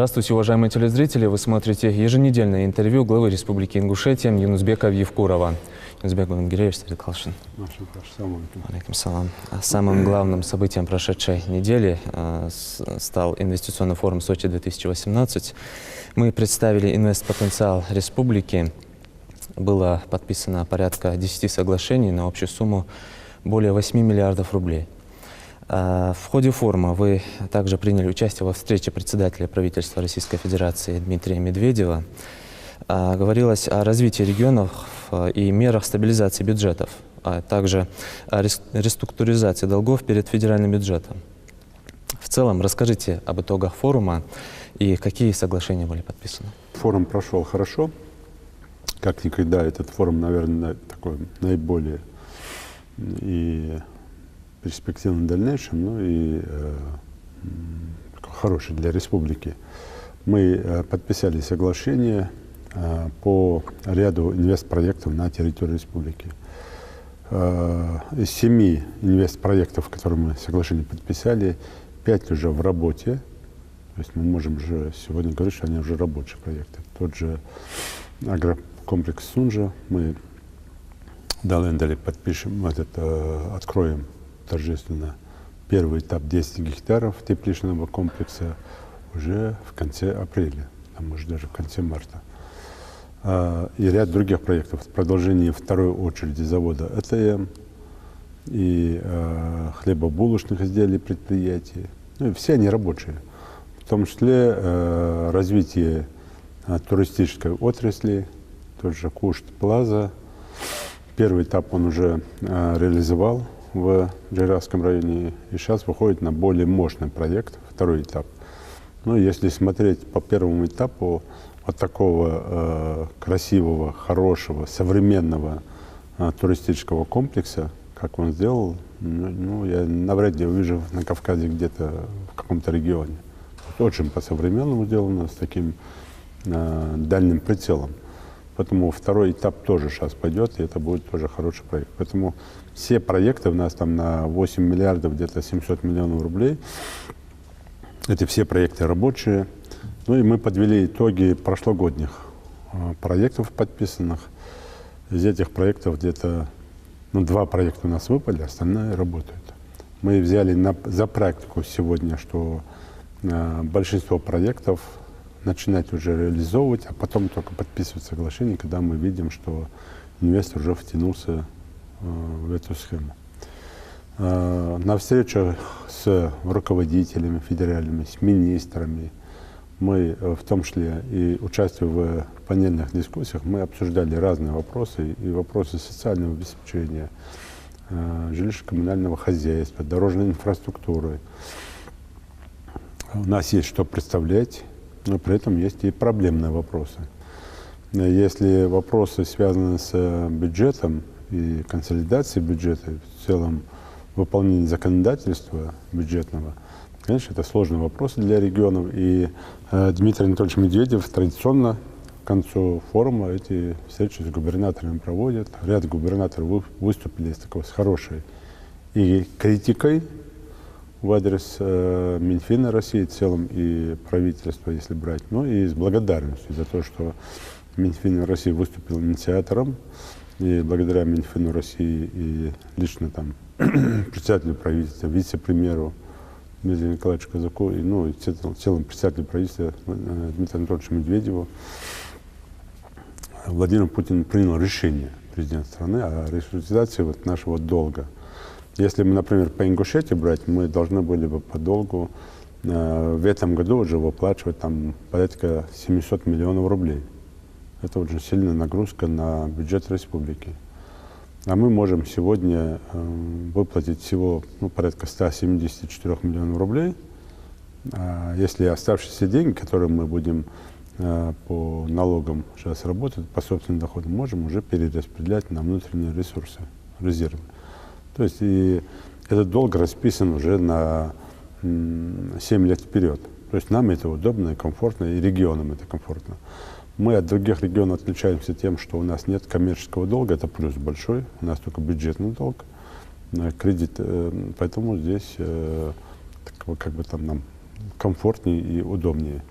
Здравствуйте, уважаемые телезрители! Вы смотрите еженедельное интервью главы Республики Ингушетия Юнусбека Евкурова. Юнусбек Гунгиреевич, Калшин. Алейкум салам. Самым главным событием прошедшей недели стал инвестиционный форум Сочи-2018. Мы представили инвестпотенциал республики. Было подписано порядка 10 соглашений на общую сумму более 8 миллиардов рублей. В ходе форума вы также приняли участие во встрече председателя правительства Российской Федерации Дмитрия Медведева. Говорилось о развитии регионов и мерах стабилизации бюджетов, а также о реструктуризации долгов перед федеральным бюджетом. В целом, расскажите об итогах форума и какие соглашения были подписаны. Форум прошел хорошо. Как никогда этот форум, наверное, такой наиболее перспективный в дальнейшем, ну и хороший для республики. Мы подписали соглашение по ряду инвестпроектов на территории республики. Из 7 инвестпроектов, которые мы соглашение подписали, 5 уже в работе. То есть мы можем уже сегодня говорить, что они уже рабочие проекты. Тот же агрокомплекс Сунжа мы далее подпишем, откроем торжественно первый этап 10 гектаров тепличного комплекса уже в конце апреля, а может даже в конце марта. И ряд других проектов. Продолжение второй очереди завода АТМ и хлебобулочных изделий предприятий. Ну, и все они рабочие. В том числе развитие туристической отрасли, тот же Кушт Плаза. Первый этап он уже реализовал в Джайравском районе, и сейчас выходит на более мощный проект, второй этап. Ну, если смотреть по первому этапу, вот такого красивого, хорошего, современного туристического комплекса, как он сделал, ну, я навряд ли увижу на Кавказе где-то в каком-то регионе. Очень по-современному сделано, с таким дальним прицелом. Поэтому второй этап тоже сейчас пойдет, и это будет тоже хороший проект. Поэтому все проекты у нас там на 8 миллиардов, где-то 700 миллионов рублей. Это все проекты рабочие. Ну и мы подвели итоги прошлогодних проектов подписанных. Из этих проектов где-то 2 проекта у нас выпали, остальные работают. Мы взяли за практику сегодня, что большинство проектов начинать уже реализовывать, а потом только подписывать соглашение, когда мы видим, что инвестор уже втянулся в эту схему. На встречах с руководителями федеральными, с министрами, мы в том числе и участвуя в панельных дискуссиях, мы обсуждали разные вопросы, и вопросы социального обеспечения, жилищно-коммунального хозяйства, дорожной инфраструктуры. У нас есть что представлять, но при этом есть и проблемные вопросы. Если вопросы связаны с бюджетом и консолидацией бюджета, в целом выполнение законодательства бюджетного, конечно, это сложные вопросы для регионов. И Дмитрий Анатольевич Медведев традиционно к концу форума эти встречи с губернаторами проводит. Ряд губернаторов выступили с хорошей и критикой в адрес Минфина России в целом и правительства, если брать, ну и с благодарностью за то, что Минфин России выступил инициатором, и благодаря Минфину России и лично там председателю правительства, вице-премьеру Дмитрию Николаевичу Казаку, и в целом председателю правительства Дмитрию Анатольевичу Медведеву, Владимир Путин принял решение, президент страны, о реструктуризации нашего долга. Если мы, например, по Ингушетии брать, мы должны были бы по долгу в этом году уже выплачивать там порядка 700 миллионов рублей. Это очень сильная нагрузка на бюджет республики. А мы можем сегодня выплатить всего порядка 174 миллионов рублей. Если оставшиеся деньги, которые мы будем по налогам сейчас работать, по собственным доходам, можем уже перераспределять на внутренние ресурсы, резервы. То есть и этот долг расписан уже на 7 лет вперед. То есть нам это удобно и комфортно, и регионам это комфортно. Мы от других регионов отличаемся тем, что у нас нет коммерческого долга, это плюс большой, у нас только бюджетный долг, кредит, поэтому здесь как бы там нам комфортнее и удобнее.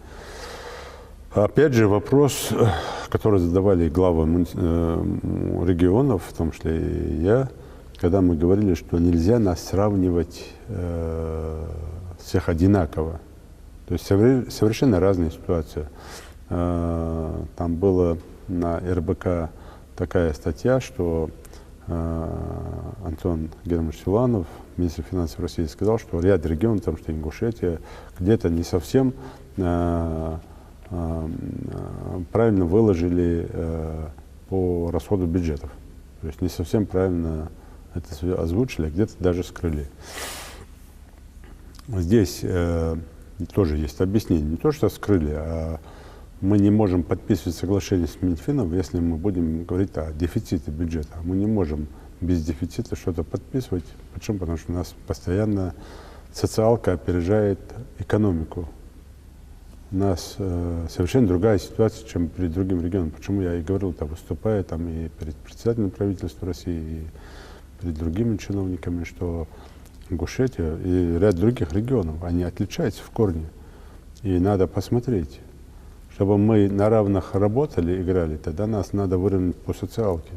Опять же, вопрос, который задавали главам регионов, в том числе и я, когда мы говорили, что нельзя нас сравнивать всех одинаково. То есть совершенно разные ситуации. Там было на РБК такая статья, что Антон Германович Силуанов, министр финансов России, сказал, что ряд регионов, там что Ингушетия, где-то не совсем правильно выложили по расходу бюджетов. То есть не совсем правильно это озвучили, а где-то даже скрыли. Здесь тоже есть объяснение. Не то, что скрыли, а мы не можем подписывать соглашение с Минфином, если мы будем говорить о дефиците бюджета. Мы не можем без дефицита что-то подписывать. Почему? Потому что у нас постоянно социалка опережает экономику. У нас совершенно другая ситуация, чем перед другим регионом. Почему я и говорил, выступая там и перед председателем правительства России, и перед другими чиновниками, что Ингушетия и ряд других регионов, они отличаются в корне. И надо посмотреть. Чтобы мы на равных работали, играли, тогда нас надо выровнять по социалке.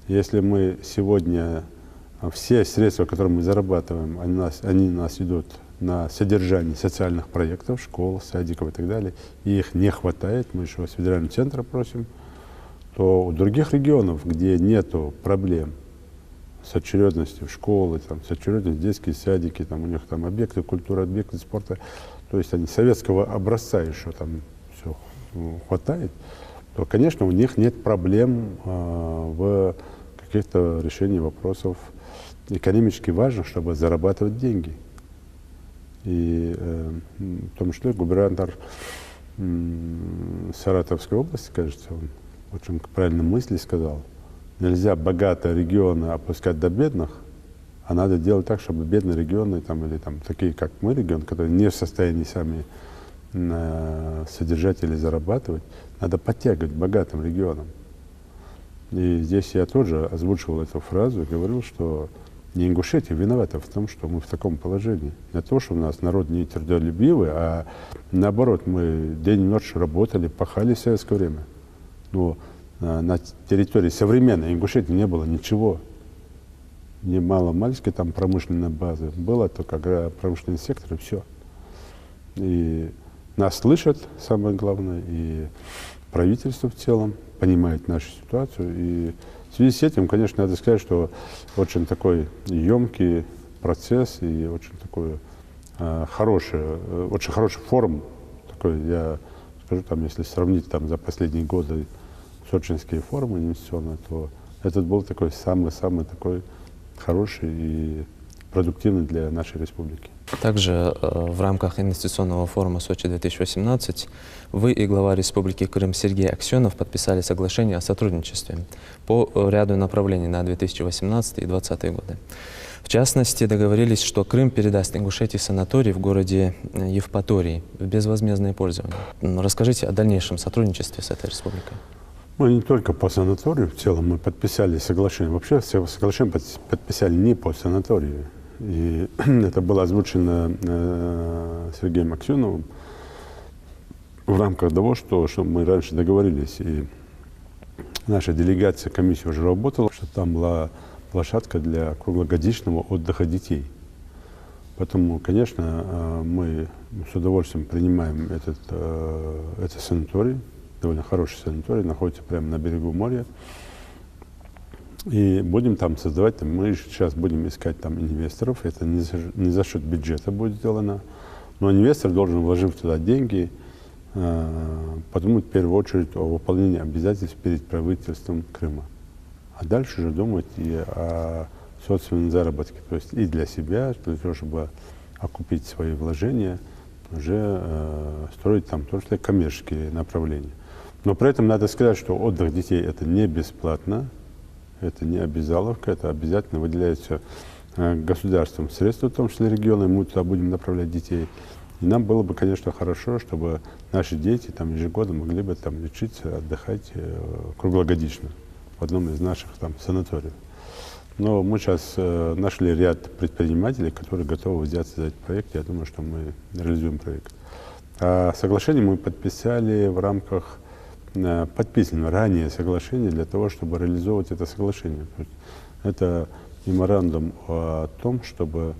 Если мы сегодня все средства, которые мы зарабатываем, они у нас идут на содержание социальных проектов, школ, садиков и так далее, и их не хватает, мы еще с федерального центра просим, то у других регионов, где нету проблем с очередностью школы, с очередностью детские садики, у них там объекты культуры, объекты спорта, то есть они советского образца еще там все хватает, то, конечно, у них нет проблем в каких-то решении вопросов экономически важных, чтобы зарабатывать деньги. И в том числе губернатор Саратовской области, кажется, он очень правильно мысли сказал, нельзя богатые регионы опускать до бедных, а надо делать так, чтобы бедные регионы, или такие, как мы, регионы, которые не в состоянии сами содержать или зарабатывать, надо подтягивать богатым регионам. И здесь я тоже озвучивал эту фразу и говорил, что не Ингушетия виновата в том, что мы в таком положении. Не то, что у нас народ не трудолюбивый, а наоборот, мы день и ночь работали, пахали в советское время. Но на территории современной Ингушетии не было ничего. Ни маломальской там промышленной базы. Было только промышленный сектор и все. И нас слышат, самое главное, и правительство в целом понимает нашу ситуацию. И в связи с этим, конечно, надо сказать, что очень такой емкий процесс и очень такой очень хороший форум. Такой, я скажу, если сравнить за последние годы сочинские форумы инвестиционные, то этот был такой самый такой хороший и продуктивный для нашей республики. Также в рамках инвестиционного форума Сочи-2018 вы и глава Республики Крым Сергей Аксенов подписали соглашение о сотрудничестве по ряду направлений на 2018 и 2020 годы. В частности, договорились, что Крым передаст Ингушетии санаторий в городе Евпатории в безвозмездное пользование. Расскажите о дальнейшем сотрудничестве с этой республикой. Мы не только по санаторию, в целом мы подписали соглашение. Вообще соглашение подписали не по санаторию. И это было озвучено Сергеем Аксеновым в рамках того, что мы раньше договорились. И наша делегация, комиссия уже работала, что там была площадка для круглогодичного отдыха детей. Поэтому, конечно, мы с удовольствием принимаем этот санаторий. Довольно хороший санаторий, находится прямо на берегу моря. И будем там создавать, мы сейчас будем искать там инвесторов, это не за счет бюджета будет сделано, но инвестор должен, вложив туда деньги, подумать в первую очередь о выполнении обязательств перед правительством Крыма. А дальше же думать и о собственном заработке, то есть и для себя, для того, чтобы окупить свои вложения, уже строить там тоже коммерческие направления. Но при этом надо сказать, что отдых детей это не бесплатно. Это не обязаловка, это обязательно выделяется государством средства, в том числе регионы, мы туда будем направлять детей. И нам было бы, конечно, хорошо, чтобы наши дети ежегодно могли бы лечиться, отдыхать круглогодично в одном из наших санаториев. Но мы сейчас нашли ряд предпринимателей, которые готовы взяться за этот проект. Я думаю, что мы реализуем проект. А соглашение мы подписали в рамках подписанного ранее соглашения для того, чтобы реализовывать это соглашение. То есть это меморандум о том, чтобы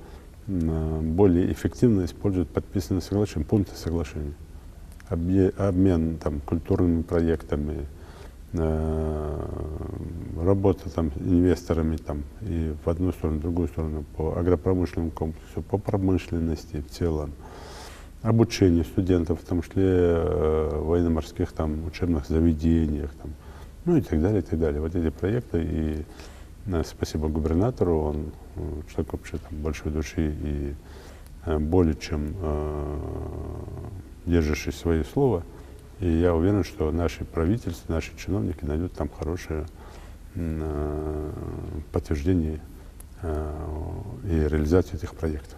более эффективно использовать подписанные соглашения, пункты соглашения. Обмен там, культурными проектами, работа там, инвесторами там, и в одну сторону, в другую сторону, по агропромышленному комплексу, по промышленности в целом, обучение студентов, в том числе военно-морских там, учебных заведениях, там, ну и так далее, и так далее. Вот эти проекты, и спасибо губернатору, он человек вообще там, большой души и более чем держащий свое слово. И я уверен, что наши правительства, наши чиновники найдут там хорошее подтверждение и реализацию этих проектов.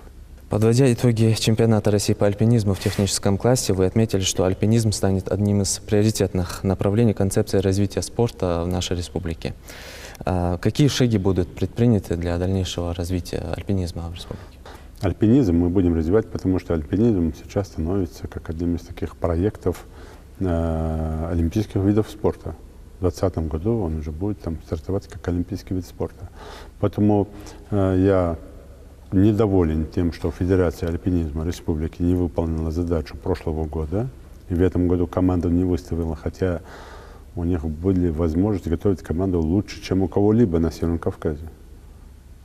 Подводя итоги чемпионата России по альпинизму в техническом классе, вы отметили, что альпинизм станет одним из приоритетных направлений концепции развития спорта в нашей республике. Какие шаги будут предприняты для дальнейшего развития альпинизма в республике? Альпинизм мы будем развивать, потому что альпинизм сейчас становится как одним из таких проектов олимпийских видов спорта. В 2020 году он уже будет там стартовать как олимпийский вид спорта. Поэтому я недоволен тем, что Федерация альпинизма Республики не выполнила задачу прошлого года. И в этом году команду не выставила, хотя у них были возможности готовить команду лучше, чем у кого-либо на Северном Кавказе.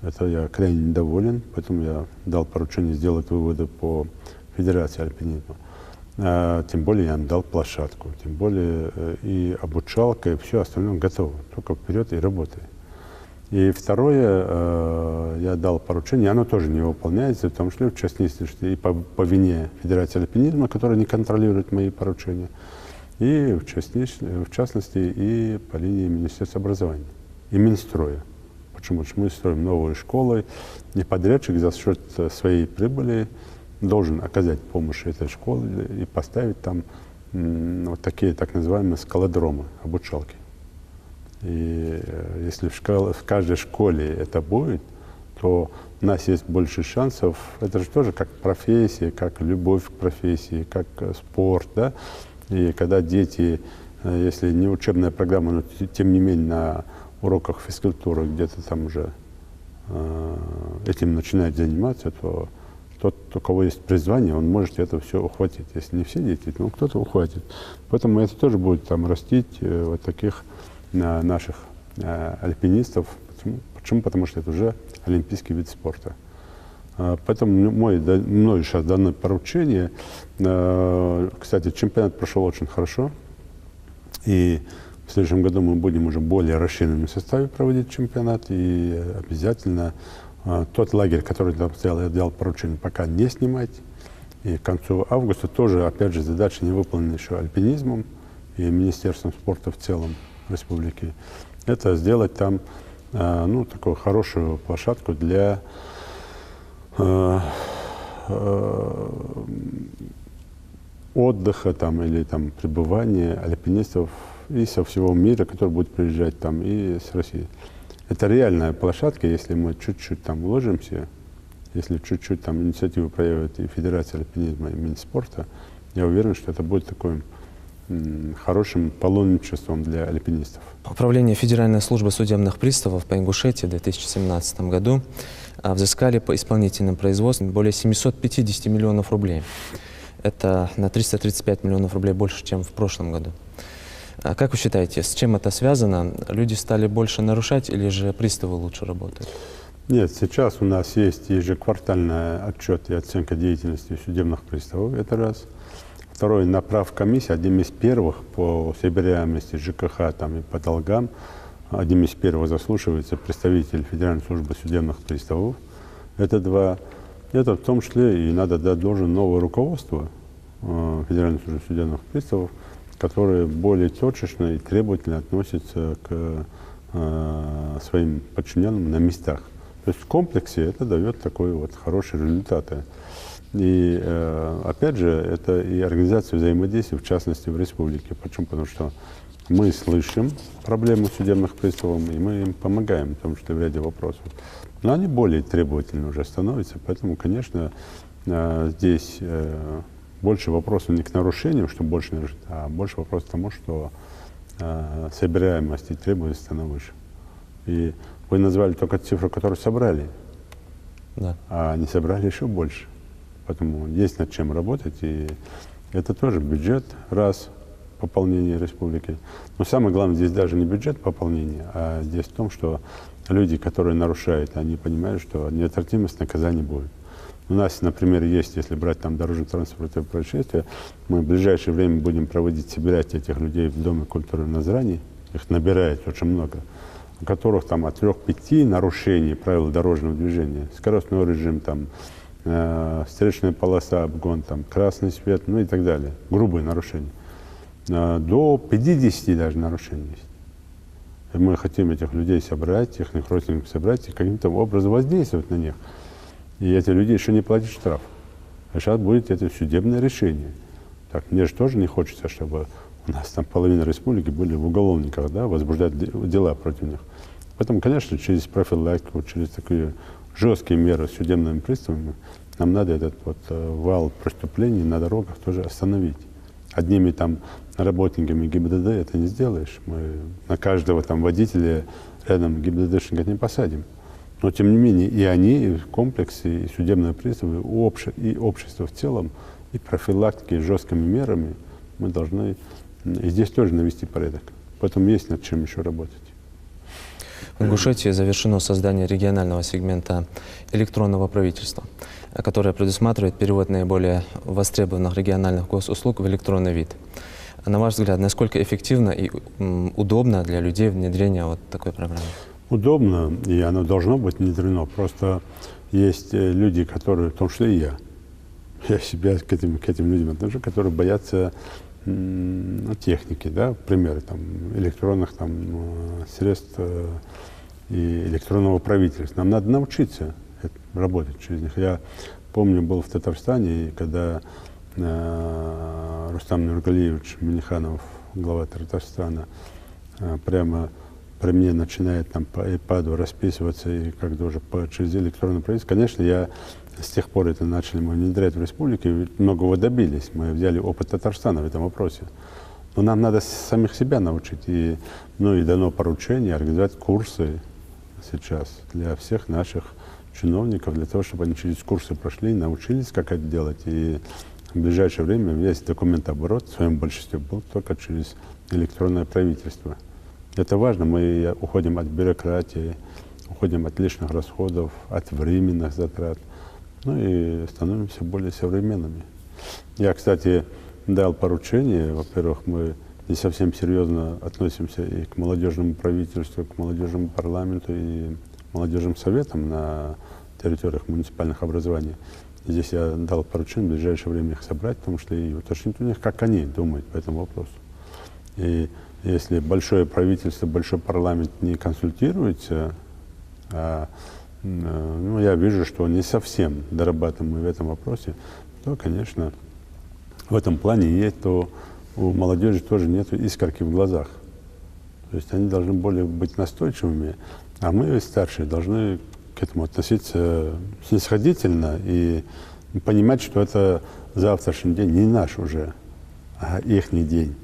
Это я крайне недоволен, поэтому я дал поручение сделать выводы по Федерации альпинизма. Тем более я им дал площадку, тем более и обучалка, и все остальное готово. Только вперед и работай. И второе, я дал поручение, оно тоже не выполняется, в том числе, в частности, и по вине Федерации альпинизма, которая не контролирует мои поручения, и в частности и по линии Министерства образования и Минстроя. Почему? Потому что мы строим новые школы, и подрядчик за счет своей прибыли должен оказать помощь этой школе и поставить там вот такие так называемые скалодромы, обучалки. И если в каждой школе это будет, то у нас есть больше шансов. Это же тоже как профессия, как любовь к профессии, как спорт, да? И когда дети, если не учебная программа, но тем не менее на уроках физкультуры где-то там уже этим начинают заниматься, то тот, у кого есть призвание, он может это все ухватить. Если не все дети, то кто-то ухватит. Поэтому это тоже будет там растить вот таких наших альпинистов. Почему? Потому что это уже олимпийский вид спорта. Поэтому мною сейчас дано поручение. Кстати, чемпионат прошел очень хорошо. И в следующем году мы будем уже более расширенном составе проводить чемпионат. И обязательно тот лагерь, который там стоял, я дал поручение пока не снимать. И к концу августа тоже, опять же, задача не выполнена еще альпинизмом и Министерством спорта в целом республики. Это сделать там ну, такую хорошую площадку для отдыха там, или там, пребывания альпинистов и со всего мира, которые будут приезжать там, и с России. Это реальная площадка, если мы чуть-чуть там вложимся, если чуть-чуть там инициативу проявит и Федерация альпинизма, и Минспорта, я уверен, что это будет такой хорошим паломничеством для альпинистов. Управление Федеральной службы судебных приставов по Ингушетии в 2017 году взыскали по исполнительным производствам более 750 миллионов рублей. Это на 335 миллионов рублей больше, чем в прошлом году. Как вы считаете, с чем это связано? Люди стали больше нарушать или же приставы лучше работают? Нет, сейчас у нас есть ежеквартальный отчет и оценка деятельности судебных приставов, это раз. Второе, направ комиссии, одним из первых по собираемости ЖКХ там, и по долгам, одним из первых заслушивается представитель Федеральной службы судебных приставов. Это два. Это в том числе и надо дать должное новое руководство Федеральной службы судебных приставов, которые более точечно и требовательно относятся к своим подчиненным на местах. То есть в комплексе это дает такой вот хороший результат. И опять же, это и организация взаимодействия, в частности, в республике. Почему? Потому что мы слышим проблемы судебных приставов, и мы им помогаем, потому что в ряде вопросов. Но они более требовательны уже становятся, поэтому, конечно, здесь больше вопросов не к нарушениям, что больше нарушить, а больше вопросов к тому, что собираемость и требовательность она выше. И вы назвали только цифру, которую собрали, Да. а не собрали еще больше. Поэтому есть над чем работать, и это тоже бюджет, раз, пополнение республики. Но самое главное здесь даже не бюджет пополнения, а здесь в том, что люди, которые нарушают, они понимают, что неотвратимость наказания будет. У нас, например, есть, если брать там дорожно-транспортные происшествия, мы в ближайшее время будем собирать этих людей в Доме культуры в Назрани, их набирает очень много, у которых там от 3-5 нарушений правил дорожного движения, скоростной режим, там, встречная полоса, обгон, там, красный свет, ну и так далее, грубые нарушения, до 50 даже нарушений есть. И мы хотим этих людей собрать, их родственников собрать и каким-то образом воздействовать на них. И эти люди еще не платят штраф. А сейчас будет это судебное решение. Так, мне же тоже не хочется, чтобы у нас там половина республики были в уголовниках, да, возбуждать дела против них. Поэтому, конечно, через профилактику, через такие жесткие меры с судебными приставами нам надо этот вот вал преступлений на дорогах тоже остановить. Одними там работниками ГИБДД это не сделаешь. Мы на каждого там водителя рядом ГИБДДшника не посадим. Но, тем не менее, и они, и комплексы, и судебные приставы, и общество в целом, и профилактики, и жесткими мерами мы должны и здесь тоже навести порядок. Поэтому есть над чем еще работать. В Ингушетии завершено создание регионального сегмента электронного правительства, которое предусматривает перевод наиболее востребованных региональных госуслуг в электронный вид. На ваш взгляд, насколько эффективно и удобно для людей внедрение вот такой программы? Удобно, и оно должно быть внедрено. Просто есть люди, которые, в том числе и я себя к этим людям отношу, которые боятся техники, да, примеры там, электронных там, средств и электронного правительства. Нам надо научиться работать через них. Я помню, был в Татарстане, и когда Рустам Нургалиевич Миниханов, глава Татарстана, прямо при мне начинает там по iPad расписываться и как-то уже через электронное правительство. Конечно, я с тех пор это начали мы внедрять в республике, ведь многого добились. Мы взяли опыт Татарстана в этом вопросе. Но нам надо самих себя научить. И, ну, и дано поручение организовать курсы сейчас для всех наших чиновников, для того, чтобы они через курсы прошли, научились, как это делать. И в ближайшее время весь документооборот в своем большинстве был только через электронное правительство. Это важно, мы уходим от бюрократии, уходим от лишних расходов, от временных затрат, ну и становимся более современными. Я, кстати, дал поручение, во-первых, мы не совсем серьезно относимся и к молодежному правительству, к молодежному парламенту и молодежным советам на территориях муниципальных образований. Здесь я дал поручение в ближайшее время их собрать, потому что и уточнить у них, как они думают по этому вопросу. И если большое правительство, большой парламент не консультируется, ну, я вижу, что не совсем дорабатываем мы в этом вопросе, то, конечно, в этом плане есть, то у молодежи тоже нет искорки в глазах. То есть они должны более быть настойчивыми, а мы, старшие, должны к этому относиться снисходительно и понимать, что это завтрашний день не наш уже, а ихний день.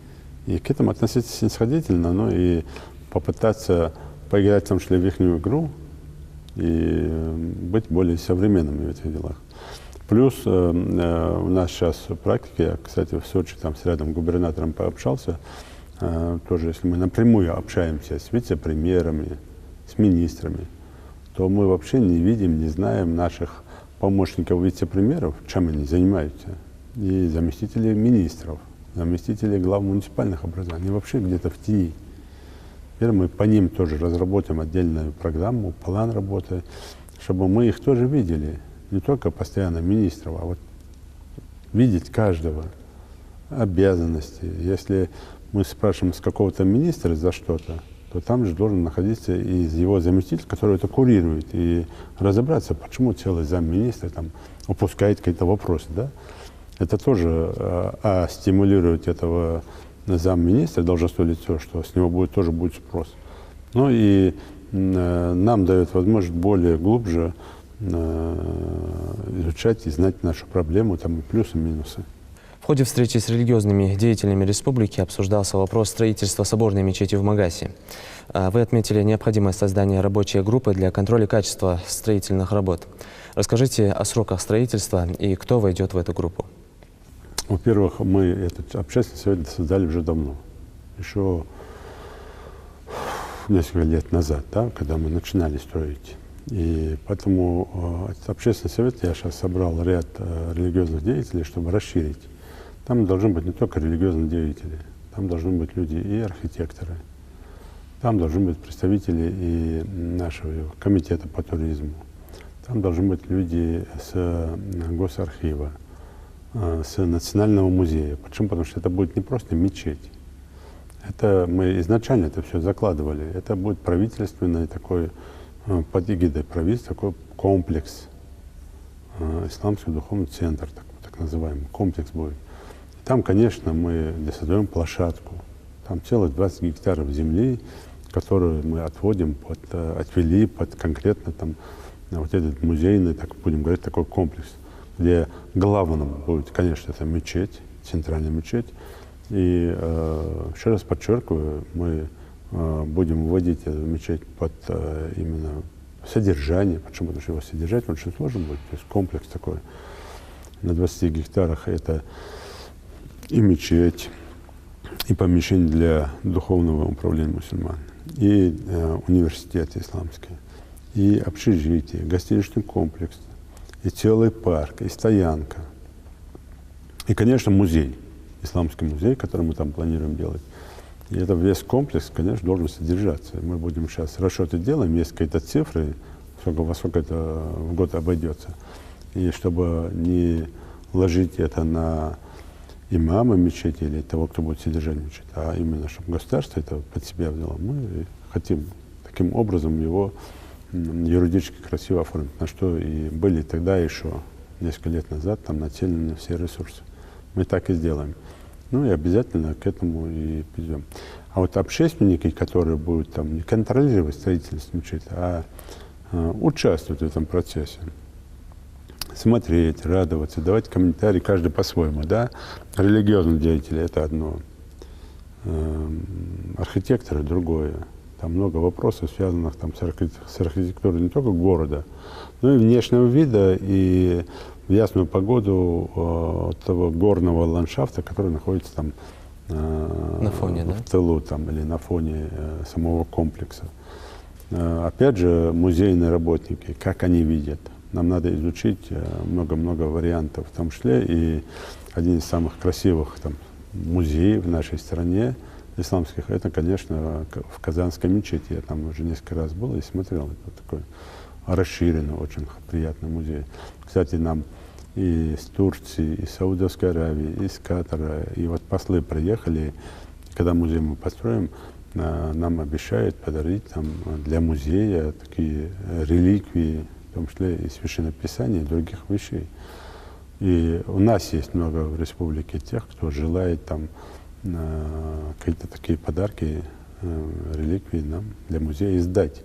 И к этому относиться снисходительно, но и попытаться поиграть в том числе в их игру и быть более современными в этих делах. Плюс у нас сейчас практика, я, кстати, в Сочи там с рядом губернатором пообщался, тоже если мы напрямую общаемся с вице-премьерами, с министрами, то мы вообще не видим, не знаем наших помощников вице-премьеров, чем они занимаются, и заместителей министров, заместителей глав муниципальных образований, они вообще где-то в тени. Теперь мы по ним тоже разработаем отдельную программу, план работы, чтобы мы их тоже видели, не только постоянно министров, а вот видеть каждого, обязанности. Если мы спрашиваем с какого-то министра за что-то, то там же должен находиться и его заместитель, который это курирует, и разобраться, почему целый замминистра там упускает какие-то вопросы. Да? Это тоже стимулирует этого замминистра, должностное лицо, что с него тоже будет спрос. Ну и нам дает возможность более глубже изучать и знать нашу проблему, там и плюсы, и минусы. В ходе встречи с религиозными деятелями республики обсуждался вопрос строительства соборной мечети в Магасе. Вы отметили необходимость создания рабочей группы для контроля качества строительных работ. Расскажите о сроках строительства и кто войдет в эту группу. Во-первых, мы этот общественный совет создали уже давно. Еще несколько лет назад, да, когда мы начинали строить. И поэтому этот общественный совет, я сейчас собрал ряд религиозных деятелей, чтобы расширить. Там должны быть не только религиозные деятели, там должны быть люди и архитекторы, там должны быть представители и нашего комитета по туризму, там должны быть люди с Госархива, с Национального музея. Почему? Потому что это будет не просто мечеть. Это мы изначально это все закладывали. Это будет правительственный такой, под эгидой правительства, такой комплекс, исламский духовный центр, так называемый комплекс будет. И там, конечно, мы создаем площадку. Там целых 20 гектаров земли, которую мы отвели под конкретно там вот этот музейный, так будем говорить, такой комплекс, где главным будет, конечно, это мечеть, центральная мечеть. И еще раз подчеркиваю, мы будем вводить эту мечеть под именно содержание. Почему? Потому что его содержать очень сложно будет. То есть комплекс такой на 20 гектарах. Это и мечеть, и помещение для духовного управления мусульман, и университет исламский, и общежитие, гостиничный комплекс, и целый парк, и стоянка. И, конечно, музей, исламский музей, который мы там планируем делать. И это весь комплекс, конечно, должен содержаться. Мы будем сейчас расчеты делаем, есть какие-то цифры, во сколько это в год обойдется. И чтобы не ложить это на имама мечети или того, кто будет содержать мечеть, а именно, чтобы государство это под себя взяло, мы хотим таким образом его юридически красиво оформить, на что и были тогда еще, несколько лет назад, там нацелены все ресурсы. Мы так и сделаем. Ну и обязательно к этому и придем. А вот общественники, которые будут там не контролировать строительство мечети, а участвовать в этом процессе, смотреть, радоваться, давать комментарии, каждый по-своему, да. Религиозные деятели — это одно, архитекторы — другое. Там много вопросов, связанных там с архитектурой не только города, но и внешнего вида, и в ясную погоду того горного ландшафта, который находится там на фоне, в тылу там, или на фоне самого комплекса. Опять же, музейные работники, как они видят. Нам надо изучить много-много вариантов, в том числе и один из самых красивых там музеев в нашей стране исламских, это, конечно, в Казанской мечети. Я там уже несколько раз был и смотрел. Это такой расширенный, очень приятный музей. Кстати, нам и из Турции, и из Саудовской Аравии, и из Катара, и вот послы приехали. Когда музей мы построим, нам обещают подарить там для музея такие реликвии, в том числе и Священное Писание, и других вещей. И у нас есть много в республике тех, кто желает там какие-то такие подарки, реликвии нам для музея издать.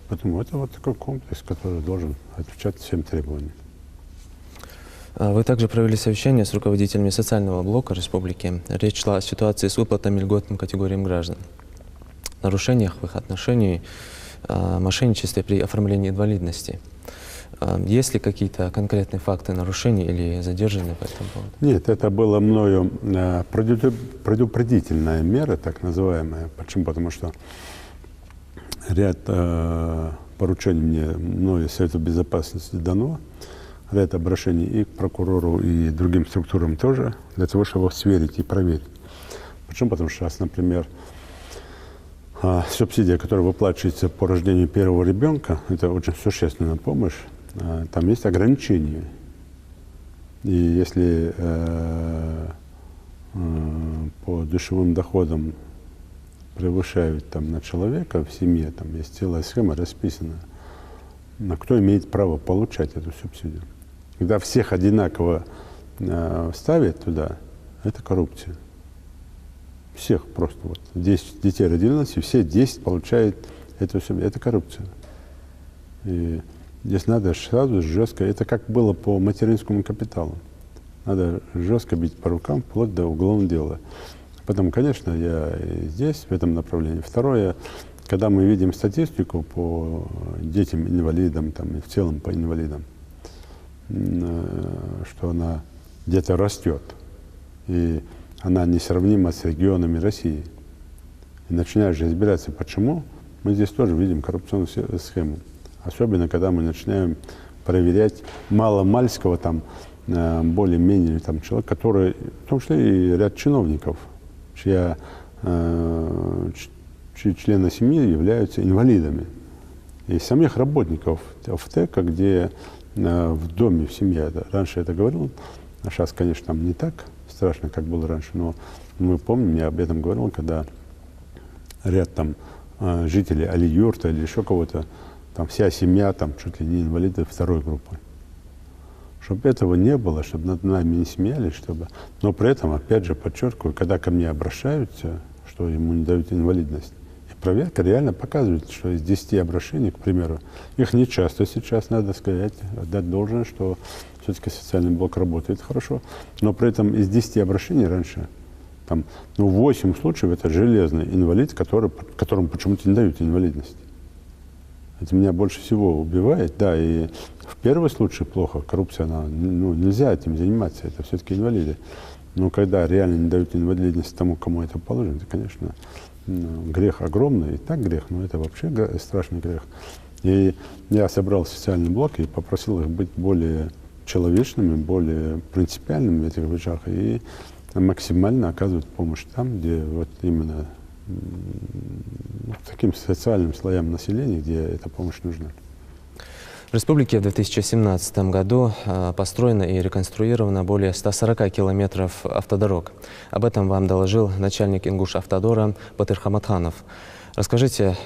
Поэтому это вот такой комплекс, который должен отвечать всем требованиям. Вы также провели совещание с руководителями социального блока республики. Речь шла о ситуации с выплатами льготным категориям граждан, нарушениях в их отношении, мошенничестве при оформлении инвалидности. Есть ли какие-то конкретные факты нарушений или задержания по этому поводу? Нет, это было мною предупредительная мера, так называемая. Почему? Потому что ряд поручений мною Совету Безопасности дано, ряд обращений и к прокурору, и другим структурам тоже, для того, чтобы сверить и проверить. Почему? Потому что сейчас, например, субсидия, которая выплачивается по рождению первого ребенка, это очень существенная помощь. Там есть ограничения. И если по душевым доходам превышают там, на человека в семье, там есть целая схема расписана, на кто имеет право получать эту субсидию. Когда всех одинаково ставят туда, это коррупция. Всех просто. Вот 10 детей родилось, и все 10 получают эту субсидию. Это коррупция. И здесь надо сразу жестко. Это как было по материнскому капиталу. надо жестко бить по рукам, вплоть до уголовного дела. Поэтому, конечно, я и здесь, в этом направлении. Второе, когда мы видим статистику по детям-инвалидам там, и в целом по инвалидам, что она где-то растет, и она несравнима с регионами России. И начинаешь же разбираться, почему, мы здесь тоже видим коррупционную схему. Особенно, когда мы начинаем проверять маломальского, там, более-менее там, человека, который, в том числе и ряд чиновников, чьи члены семьи являются инвалидами. И самих работников ФТЭКа, где в доме, в семье, раньше я это говорил, а сейчас, конечно, там не так страшно, как было раньше, но мы помним, я об этом говорил, когда ряд там жителей Али-Юрта или еще кого-то, там вся семья, там чуть ли не инвалиды второй группы. Чтобы этого не было, чтобы над нами не смеялись, чтобы... Но при этом, опять же, подчеркиваю, когда ко мне обращаются, что ему не дают инвалидность, и проверка реально показывает, что из 10 обращений, к примеру, их не часто сейчас, надо сказать, отдать должное, что все-таки социальный блок работает хорошо, но при этом из 10 обращений раньше, там, 8 случаев это железный инвалид, которому почему-то не дают инвалидность. Это меня больше всего убивает, да, и в первый случай плохо, коррупция, она, нельзя этим заниматься, это все-таки инвалиды. Но когда реально не дают инвалидность тому, кому это положено, это, конечно, грех огромный, и так грех, но это вообще страшный грех. И я собрал социальный блок и попросил их быть более человечными, более принципиальными в этих вещах и максимально оказывать помощь там, где вот именно таким социальным слоям населения, где эта помощь нужна. В республике в 2017 году построено и реконструировано более 140 километров автодорог. Об этом вам доложил начальник Ингушавтодора Батыр Хаматханов. Расскажите,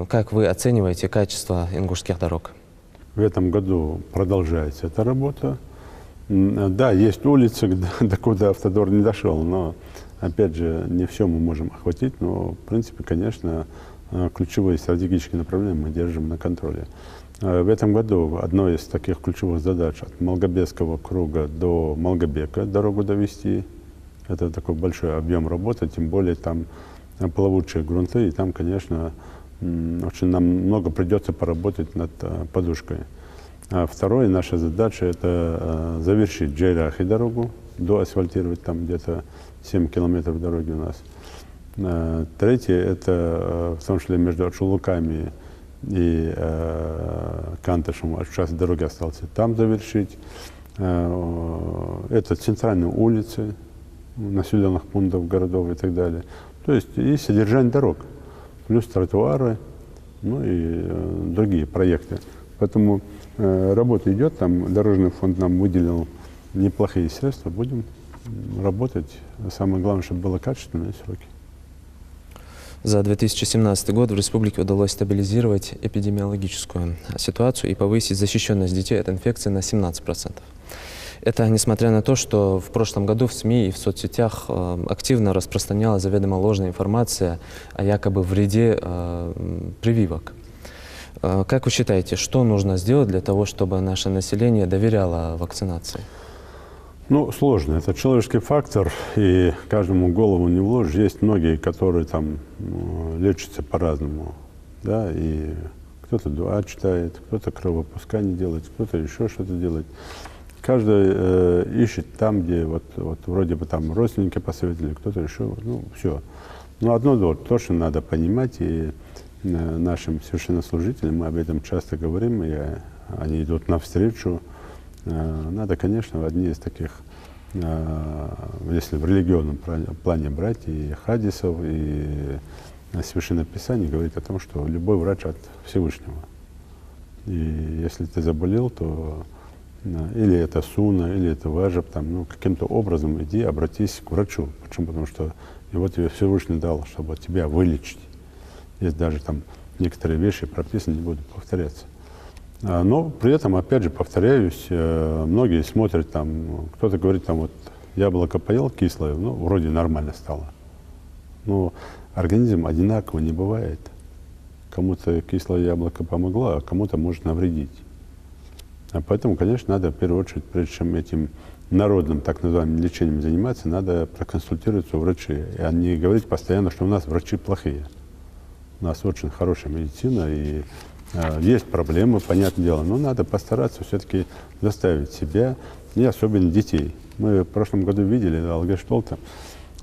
как вы оцениваете качество ингушских дорог? В этом году продолжается эта работа. Да, есть улицы, до куда автодор не дошел, но, опять же, не все мы можем охватить, но, в принципе, конечно, ключевые стратегические направления мы держим на контроле. В этом году одной из таких ключевых задач от Малгобекского круга до Малгобека дорогу довести. Это такой большой объем работы, тем более там плавучие грунты, и там, конечно, очень нам много придется поработать над подушкой. А второе, наша задача – это завершить Джейрахи дорогу, доасфальтировать там где-то 7 километров дороги у нас. Третье – это в том числе между Ачулуками и Кантышем, сейчас дороги остался там завершить. Это центральные улицы населенных пунктов, городов и так далее. То есть и содержание дорог, плюс тротуары, ну и другие проекты. Поэтому работа идет, там дорожный фонд нам выделил неплохие средства, будем работать. Самое главное, чтобы было качественные сроки. За 2017 год в республике удалось стабилизировать эпидемиологическую ситуацию и повысить защищенность детей от инфекции на 17%. Это несмотря на то, что в прошлом году в СМИ и в соцсетях активно распространялась заведомо ложная информация о якобы вреде прививок. Как вы считаете, что нужно сделать для того, чтобы наше население доверяло вакцинации? Ну, сложно. Это человеческий фактор, и каждому голову не вложишь. Есть многие, которые там лечатся по-разному, да, и кто-то дуа читает, кто-то кровопускание делает, кто-то еще что-то делает. Каждый ищет там, где вот вроде бы там родственники посоветовали, кто-то еще, ну, все. Но одно точно надо понимать, и нашим священнослужителям мы об этом часто говорим, и они идут навстречу. Надо, конечно, в одни из таких, если в религиозном плане брать, и хадисов, и Священное Писание говорит о том, что любой врач от Всевышнего. И если ты заболел, то или это суна, или это важеб, там, ну, каким-то образом иди, обратись к врачу. Почему? Потому что его тебе Всевышний дал, чтобы тебя вылечить. Есть даже там некоторые вещи прописаны, не буду повторяться. Но при этом, опять же, повторяюсь, многие смотрят там, кто-то говорит, там вот яблоко поел кислое, ну, вроде нормально стало. Но организм одинаково не бывает. Кому-то кислое яблоко помогло, а кому-то может навредить. А поэтому, конечно, надо в первую очередь, прежде чем этим народным так называемым лечением заниматься, надо проконсультироваться у врачей. А не говорить постоянно, что у нас врачи плохие. У нас очень хорошая медицина, и есть проблемы, понятное дело, но надо постараться все-таки заставить себя, и особенно детей. Мы в прошлом году видели Алгештолта,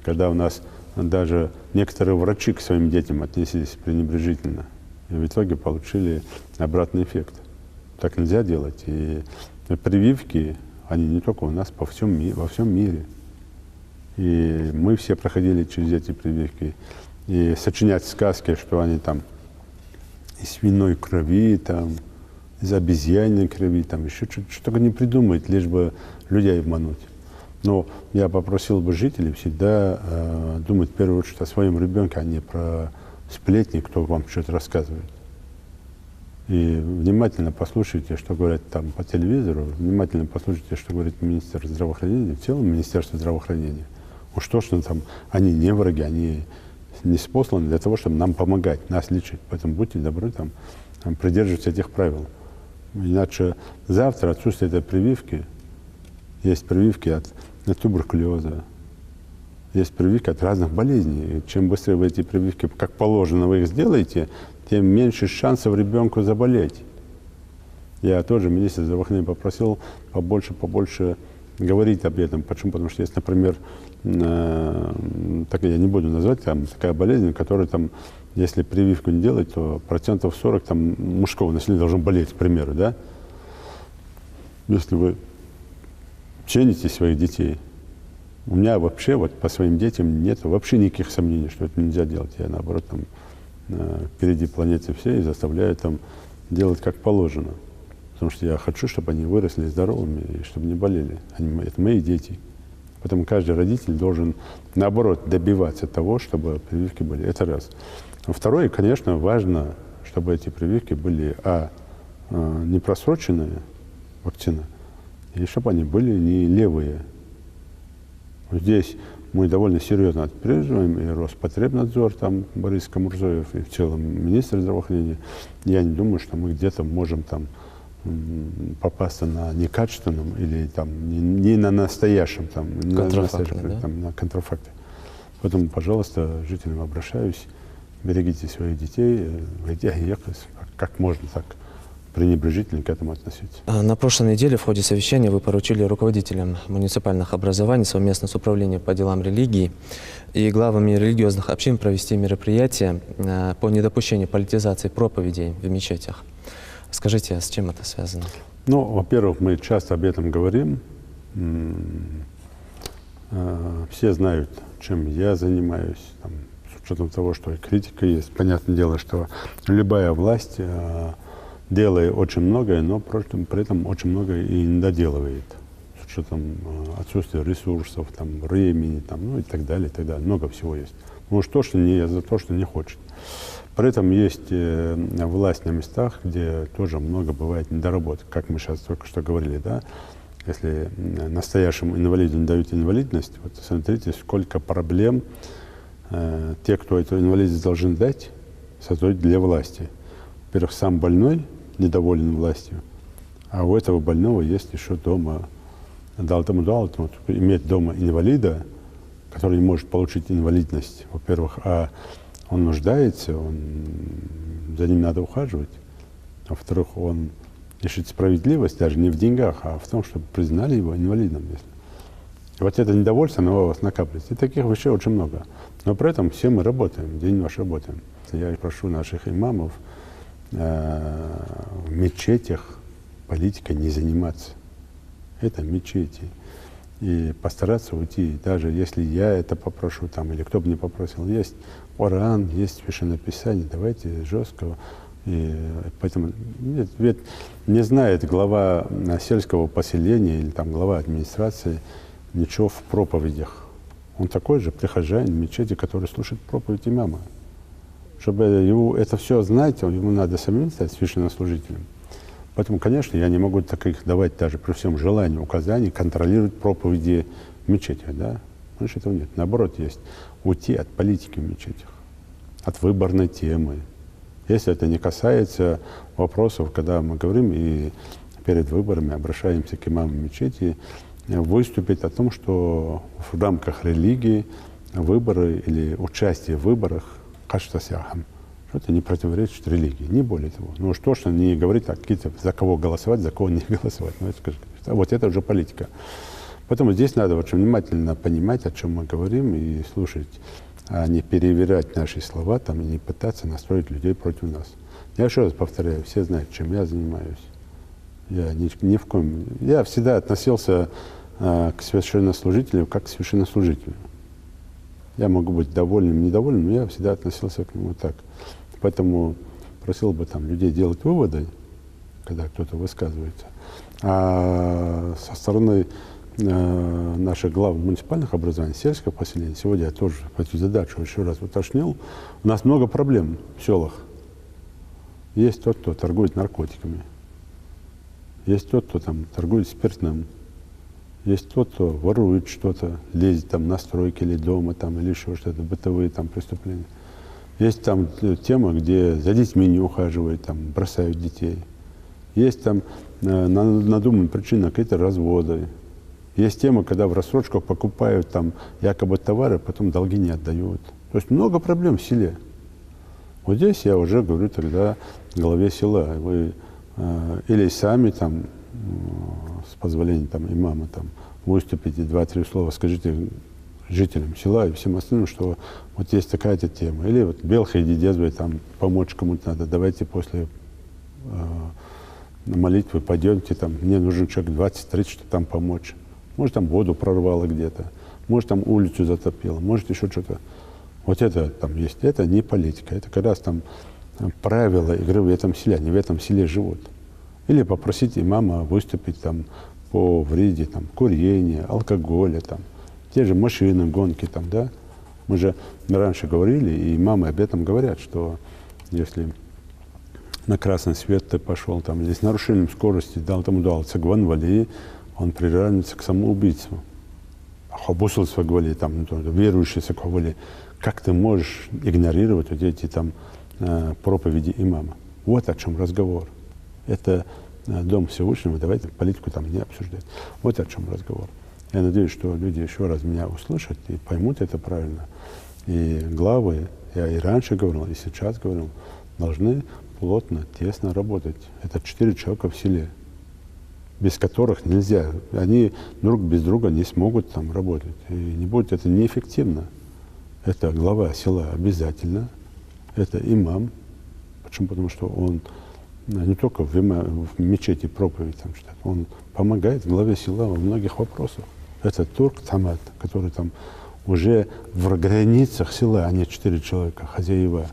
когда у нас даже некоторые врачи к своим детям отнеслись пренебрежительно. И в итоге получили обратный эффект. Так нельзя делать. И прививки, они не только у нас, во всем мире. И мы все проходили через эти прививки. И сочинять сказки, что они там из свиной крови, там, из обезьяньей крови, там еще что-то только не придумать, лишь бы людей обмануть. Но я попросил бы жителей всегда думать в первую очередь о своем ребенке, а не про сплетни, кто вам что-то рассказывает. И внимательно послушайте, что говорят там по телевизору, внимательно послушайте, что говорит министр здравоохранения, в целом Министерство здравоохранения. Уж точно там они не враги, они не спосланы для того, чтобы нам помогать, нас лечить. Поэтому будьте добры, там придерживайтесь этих правил. Иначе завтра отсутствие этой прививки, есть прививки от туберкулеза, есть прививки от разных болезней. И чем быстрее вы эти прививки, как положено, вы их сделаете, тем меньше шансов ребенку заболеть. Я тоже министра здравоохранения попросил побольше говорить об этом. Почему? Потому что есть, например, так я не буду назвать, там такая болезнь, которая там, если прививку не делать, то 40% там мужского населения должно болеть, к примеру, да? Если вы цените своих детей. У меня вообще вот по своим детям нет вообще никаких сомнений, что это нельзя делать. Я наоборот там впереди планеты всей и заставляю там делать как положено. Потому что я хочу, чтобы они выросли здоровыми и чтобы не болели. Это мои дети. Поэтому каждый родитель должен, наоборот, добиваться того, чтобы прививки были. Это раз. А второе, конечно, важно, чтобы эти прививки были не просроченные вакцины, и чтобы они были не левые. Вот здесь мы довольно серьезно отпреживаем, и Роспотребнадзор, там Борис Камурзоев, и в целом министр здравоохранения. Я не думаю, что мы где-то можем там попасться на некачественном или там не на настоящем, там, на контрафакте. Поэтому, пожалуйста, жителям обращаюсь, берегите своих детей, как можно так пренебрежительно к этому относиться. На прошлой неделе в ходе совещания вы поручили руководителям муниципальных образований совместно с Управлением по делам религии и главами религиозных общин провести мероприятия по недопущению политизации проповедей в мечетях. Скажите, с чем это связано? Ну, во-первых, мы часто об этом говорим. Все знают, чем я занимаюсь, там, с учетом того, что и критика есть. Понятное дело, что любая власть делает очень многое, но при этом очень многое и не доделывает. С учетом отсутствия ресурсов, там, времени, там, ну и так далее, и так далее. Много всего есть. Ну уж точно не за то, что не хочет. При этом есть власть на местах, где тоже много бывает недоработок, как мы сейчас только что говорили, да. Если настоящему инвалиду не дают инвалидность, вот смотрите, сколько проблем те, кто эту инвалидность должен дать, создают для власти. Во-первых, сам больной недоволен властью, а у этого больного есть еще дома, иметь дома инвалида, который не может получить инвалидность, во-первых, а он нуждается, за ним надо ухаживать. А во-вторых, он ищет справедливость даже не в деньгах, а в том, чтобы признали его инвалидом. И вот это недовольство, оно у вас накапливается. И таких вещей очень много. Но при этом все мы работаем, день наш работаем. Я прошу наших имамов в мечетях политикой не заниматься. Это мечети. И постараться уйти, даже если я это попрошу, там, или кто бы не попросил, есть Коран, есть Священное Писание, давайте жестко. И поэтому ведь не знает глава сельского поселения или там глава администрации ничего в проповедях. Он такой же прихожанин в мечети, который слушает проповедь имама. Чтобы его это все знать, ему надо самим стать священнослужителем. Поэтому, конечно, я не могу таких давать даже при всем желании указаний контролировать проповеди в мечетях, да? Потому что этого нет. Наоборот, есть уйти от политики в мечетях, от выборной темы. Если это не касается вопросов, когда мы говорим и перед выборами обращаемся к имамам мечети, выступить о том, что в рамках религии выборы или участие в выборах каштасяхам, что это не противоречит религии, не более того. Ну уж точно не говорить какие-то, за кого голосовать, за кого не голосовать. Ну, вот это уже политика. Поэтому здесь надо очень внимательно понимать, о чем мы говорим, и слушать, а не перевирать наши слова там, и не пытаться настроить людей против нас. Я еще раз повторяю, все знают, чем я занимаюсь. Я ни в коем... Я всегда относился к священнослужителю как к священнослужителю. Я могу быть довольным, недовольным, но я всегда относился к нему так. Поэтому просил бы там людей делать выводы, когда кто-то высказывается. А со стороны наших глав муниципальных образований, сельского поселения, сегодня я тоже эту задачу еще раз уточнил. У нас много проблем в селах. Есть тот, кто торгует наркотиками. Есть тот, кто там торгует спиртным. Есть тот, кто ворует что-то, лезет там на стройки или дома, там, или еще что-то, бытовые там преступления. Есть там тема, где за детьми не ухаживают, там, бросают детей. Есть там надуманные причины какие-то разводы. Есть тема, когда в рассрочках покупают там якобы товары, потом долги не отдают. То есть много проблем в селе. Вот здесь я уже говорю тогда главе села. Вы или сами там, с позволения там, имама, там, выступите, 2-3 слова скажите жителям села и всем остальным, что вот есть такая-то тема. Или вот Белхай Дедезвой там помочь кому-то надо, давайте после молитвы пойдемте, там, мне нужен человек 20-30, чтобы там помочь. Может, там воду прорвало где-то, может, там улицу затопило, может, еще что-то. Вот это там есть. Это не политика, это как раз там правила игры в этом селе, они в этом селе живут. Или попросить имама выступить там по вреде там, курения, алкоголя, там, те же машины, гонки там, да. Мы же раньше говорили, и имамы об этом говорят, что если на красный свет ты пошел, там, или с нарушением скорости дал тому дал цагван вали, он приравнивается к самоубийству. Хабусул свагвали, там, верующий саквали. Как ты можешь игнорировать вот эти там проповеди имама? Вот о чем разговор. Это Дом Всевышнего, давайте политику там не обсуждать. Вот о чем разговор. Я надеюсь, что люди еще раз меня услышат и поймут это правильно. И главы, я и раньше говорил, и сейчас говорил, должны плотно, тесно работать. Это 4 человека в селе, без которых нельзя. Они друг без друга не смогут там работать. И не будет это неэффективно. Это глава села обязательно, это имам. Почему? Потому что он не только в мечети проповедь там читает, он помогает главе села во многих вопросах. Это Турк Тамат, который там уже в границах села, они 4 человека, хозяева.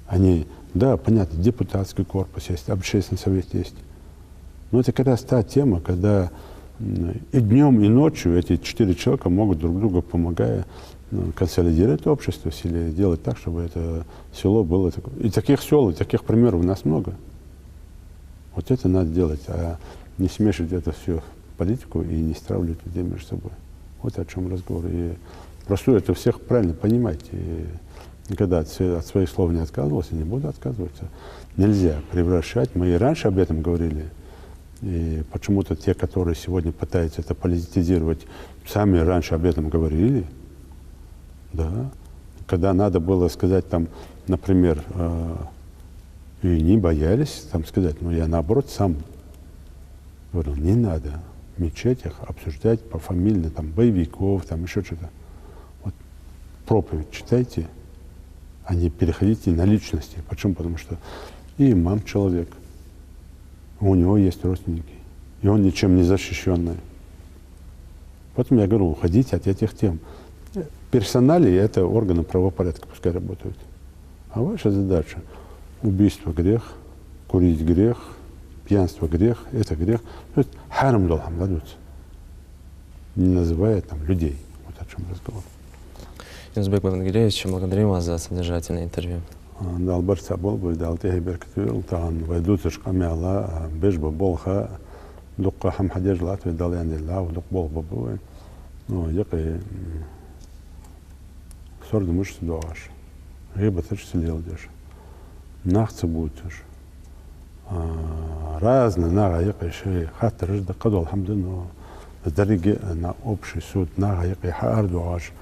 Они, да, понятно, депутатский корпус есть, общественный совет есть. Но это как раз та тема, когда и днем, и ночью эти 4 человека могут друг другу, помогая, консолидировать общество в селе, делать так, чтобы это село было такое. И таких сел, и таких примеров у нас много. Вот это надо делать, а не смешивать это все в политику и не стравливать людей между собой. Вот о чем разговор. И просто это всех правильно понимать. И никогда от своих слов не отказывался, не буду отказываться. Нельзя превращать. Мы и раньше об этом говорили. И почему-то те, которые сегодня пытаются это политизировать, сами раньше об этом говорили. Да. Когда надо было сказать там, например, и не боялись там сказать, но я наоборот сам говорил, не надо в мечетях обсуждать пофамильно там боевиков, там еще что-то. Вот проповедь читайте, а не переходите на личности. Почему? Потому что и имам человек, у него есть родственники, и он ничем не защищенный. Поэтому я говорю, уходите от этих тем. Персоналии — это органы правопорядка, пускай работают. А ваша задача — убийство — грех, курить — грех, пьянство — грех, это грех. То есть харам долхам дадутся, не называя там людей. Вот о чем разговор. Юнусбек Бабангелеевич, благодарим вас за содержательное интервью. Далбар Сабол, Байдалтех Беркатюр, Тан, Вайдутыш Камяла, Бежба Болха, Дукка Хамхадеж Латвия, Даляндилла, Дук Болба Буэ. Ну, якой сорды мышцы дуаш. Гиба ты что делаешь? Нахцы будешь. Разные нага якой шеи. Хаттер жда каду, алхамдулилlah. сдерги на общий суд на гайки хардуаш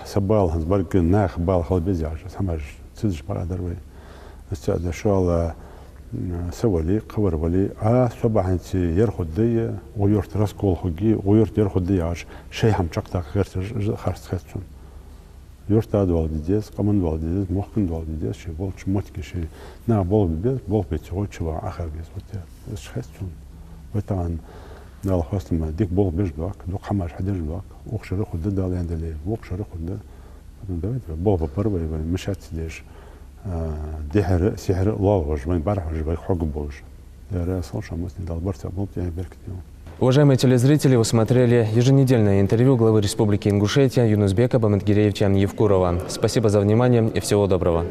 сабал сбарки нах бал халбезяж самаж цидж парадервей استعد شغل سوالي قبر ولي صباح انت يرخد دي ويرت راسكول خجي ويرت يرخد دي عش شيء هم شقتا خرت خرت خرتون يرت ادوال ديز قمن دوال ديز ممكن دوال ديز شيء بولش متك شيء نا بول بيز بول بيتو تشوا اخر بيز وت خرتون وطبعا نال خاص ما ديك بول بيج باك دو خماش حدش باك وخشر خد ده اللي عند لي وخشر خد ده بول ببر مش هتديش دهر سحر لالغش من бархаж бай хог бож. Раз он шамос не дал барца был я беркню. Уважаемые телезрители, вы смотрели еженедельное интервью главы Республики Ингушетия Юнусбека Бамангиреевича Евкурова. Спасибо за внимание и всего доброго.